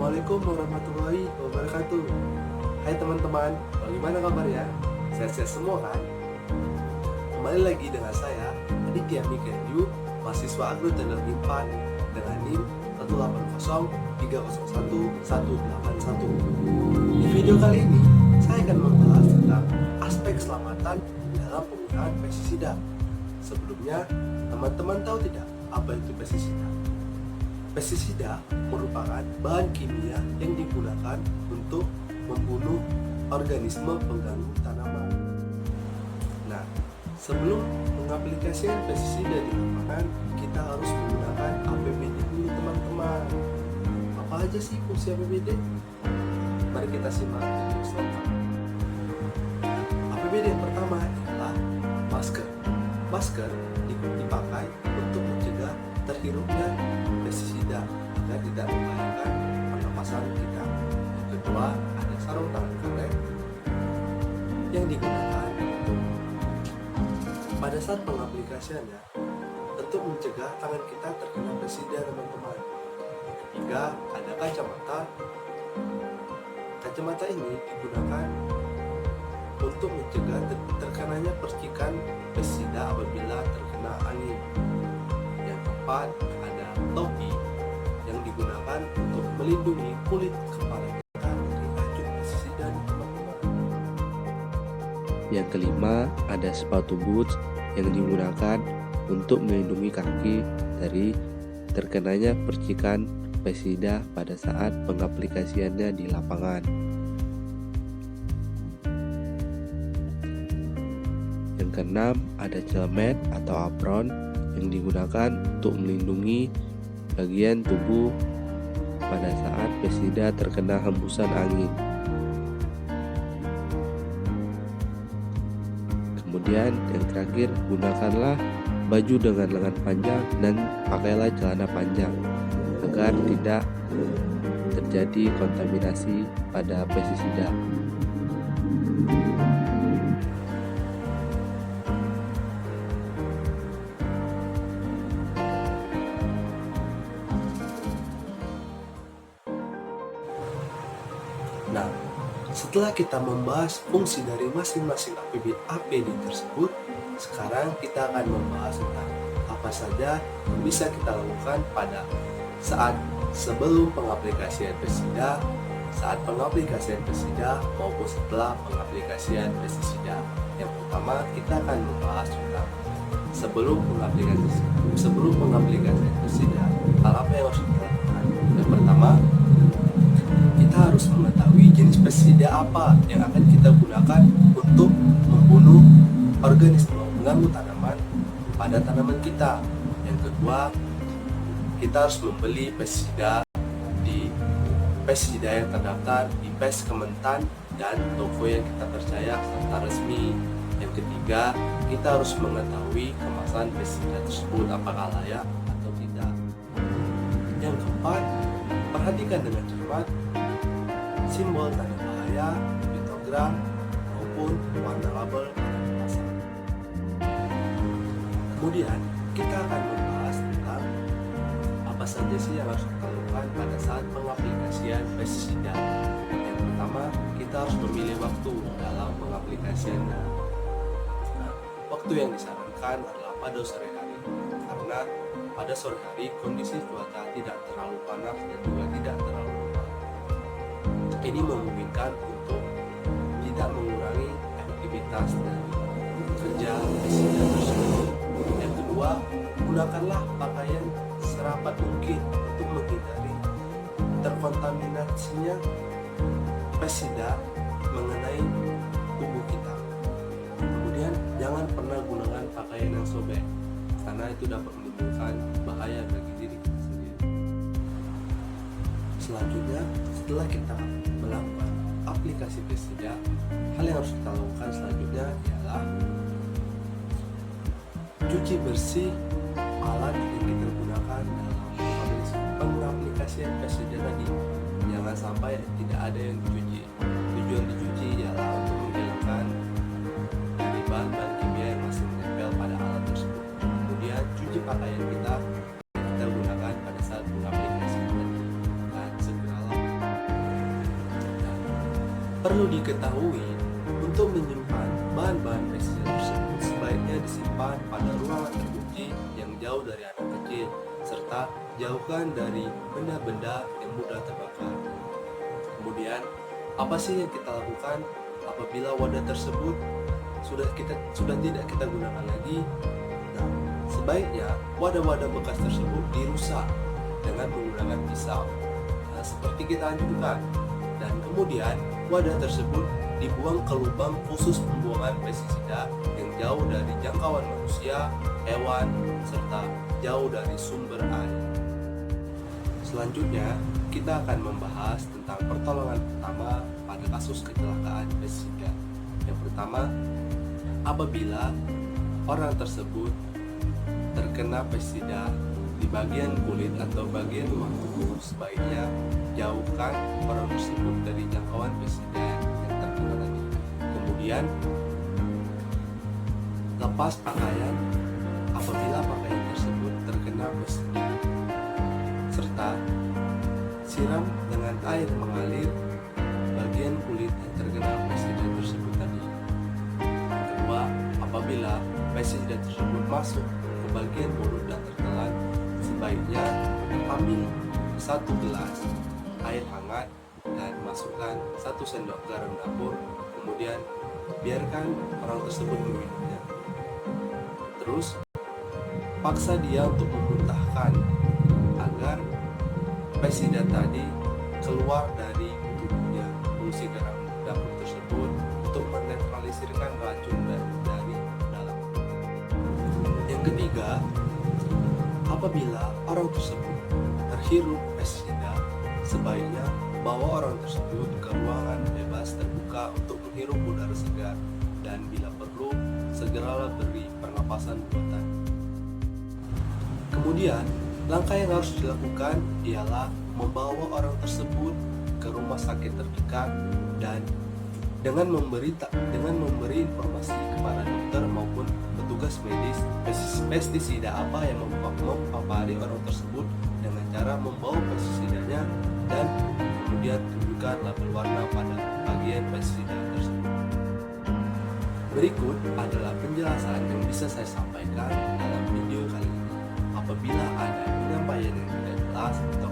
Assalamualaikum warahmatullahi wabarakatuh. Hai teman-teman, bagaimana kabarnya? Sehat-sehat semua kan? Kembali lagi dengan saya, Aditya Mikaelu, mahasiswa Agroteknik 4 dengan NIM 180301181. Di video kali ini, saya akan membahas tentang aspek keselamatan dalam penggunaan pestisida. Sebelumnya, teman-teman tahu tidak apa itu pestisida? Pestisida merupakan bahan kimia yang digunakan untuk membunuh organisme pengganggu tanaman. Nah, sebelum mengaplikasikan pestisida di lapangan, kita harus menggunakan APBD dulu teman-teman. Apa aja sih fungsi APBD? Mari kita simak video selanjutnya. APBD yang pertama adalah masker. Masker dipakai untuk mencegah terhirupnya pestisida agar tidak membahayakan pernapasan kita. Yang kedua, ada sarung tangan karet yang digunakan pada saat pengaplikasiannya untuk mencegah tangan kita terkena pestisida, teman-teman. Yang ketiga, ada kacamata. Kacamata ini digunakan untuk mencegah terkenanya percikan pestisida apabila terkena angin. Yang keempat, ada topi yang digunakan untuk melindungi kulit kepala kita dari racun pestisida, teman-teman. Yang kelima, ada sepatu boots yang digunakan untuk melindungi kaki dari terkenanya percikan pestisida pada saat pengaplikasiannya di lapangan. Yang keenam, ada celemet atau apron yang digunakan untuk melindungi bagian tubuh pada saat pestisida terkena hembusan angin. Kemudian yang terakhir, gunakanlah baju dengan lengan panjang dan pakailah celana panjang agar tidak terjadi kontaminasi pada pestisida. Nah, setelah kita membahas fungsi dari masing-masing APD tersebut, sekarang kita akan membahas tentang apa saja yang bisa kita lakukan pada saat sebelum pengaplikasian pestisida, saat pengaplikasian pestisida, maupun setelah pengaplikasian pestisida. Yang pertama, kita akan membahas tentang sebelum pengaplikasian pestisida, hal apa yang harus kita lakukan. Yang pertama, kita harus mengetahui jenis pestisida apa yang akan kita gunakan untuk membunuh organisme mengganggu tanaman pada tanaman kita. Yang kedua, kita harus membeli pestisida di pestisida yang terdaftar di PES Kementan dan toko yang kita percaya serta resmi. Yang ketiga, kita harus mengetahui kemasan pestisida tersebut apakah layak atau tidak. Yang keempat, perhatikan dengan cermat simbol tanda bahaya, piktogram, maupun warna label pada kemasan. Kemudian, kita akan membahas tentang apa saja sih yang harus kita lakukan pada saat pengaplikasian pestisida. Yang pertama, kita harus memilih waktu dalam pengaplikasiannya. Nah, waktu yang disarankan adalah pada sore hari, karena pada sore hari kondisi cuaca tidak terlalu panas dan juga tidak terlalu lembab. Ini memungkinkan untuk tidak mengurangi efektivitas dari kerja pestisida tersebut. Yang kedua, gunakanlah pakaian serapat mungkin untuk menghindari terkontaminasinya pestisida mengenai tubuh kita. Kemudian, jangan pernah gunakan pakaian yang sobek, karena itu dapat menimbulkan bahaya bagi diri kita sendiri. Selanjutnya, setelah kita melakukan aplikasi pestisida, hal yang harus kita lakukan selanjutnya ialah cuci bersih alat yang kita gunakan dalam pengaplikasian pestisida tadi. Jangan sampai tidak ada yang dicuci. Tujuan dicuci ialah untuk menghilangkan dari bahan-bahan kimia yang masih menempel pada alat tersebut. Kemudian cuci pakaian kita yang kita gunakan pada saat pengaplikasian tadi, dan segeralah Perlu diketahui, untuk menyimpan bahan-bahan pestisida tersebut sebaiknya disimpan pada ruangan terkunci yang jauh dari anak kecil, serta jauhkan dari benda-benda yang mudah terbakar. Kemudian, apa sih yang kita lakukan apabila wadah tersebut sudah tidak kita gunakan lagi? Nah, sebaiknya wadah-wadah bekas tersebut dirusak dengan menggunakan pisau, seperti kita anjurkan, dan kemudian wadah tersebut dibuang ke lubang khusus pembuangan pestisida yang jauh dari jangkauan manusia, hewan, serta jauh dari sumber air. Selanjutnya, kita akan membahas tentang pertolongan pertama pada kasus kecelakaan pestisida. Yang pertama, apabila orang tersebut terkena pestisida di bagian kulit atau bagian rumah tubuh, sebaiknya jauhkan orang tersebut dari jangkauan pestisida yang terkena tadi. Kemudian, lepas pakaian apabila pakaian tersebut terkena pestisida, serta siram dengan air mengalir bagian kulit yang terkena pestisida tersebut tadi. Kedua, apabila pestisida tersebut masuk ke bagian mulut dan tertelan, sebaiknya ambil 1 gelas air hangat dan masukkan 1 sendok garam dapur, kemudian biarkan orang tersebut meminumnya. Terus, paksa dia untuk memuntahkan agar pestisida tadi keluar dari tubuhnya. Fungsi garam dapur tersebut untuk menetralisirkan racun dari dalam. Yang ketiga, apabila orang tersebut terhirup pestisida, sebaiknya bawa orang tersebut ke ruangan bebas terbuka untuk menghirup udara segar, dan bila perlu segeralah beri pernapasan buatan. Kemudian, langkah yang harus dilakukan ialah membawa orang tersebut ke rumah sakit terdekat dan dengan memberi informasi kepada dokter maupun petugas medis pestisida apa yang mempapari orang tersebut dengan cara membawa pestisidanya dan kemudian tunjukkan label warna pada bagian pestisida tersebut. Berikut adalah penjelasan yang bisa saya sampaikan dalam video kali ini. Apabila ada penyampaian yang tidak jelas atau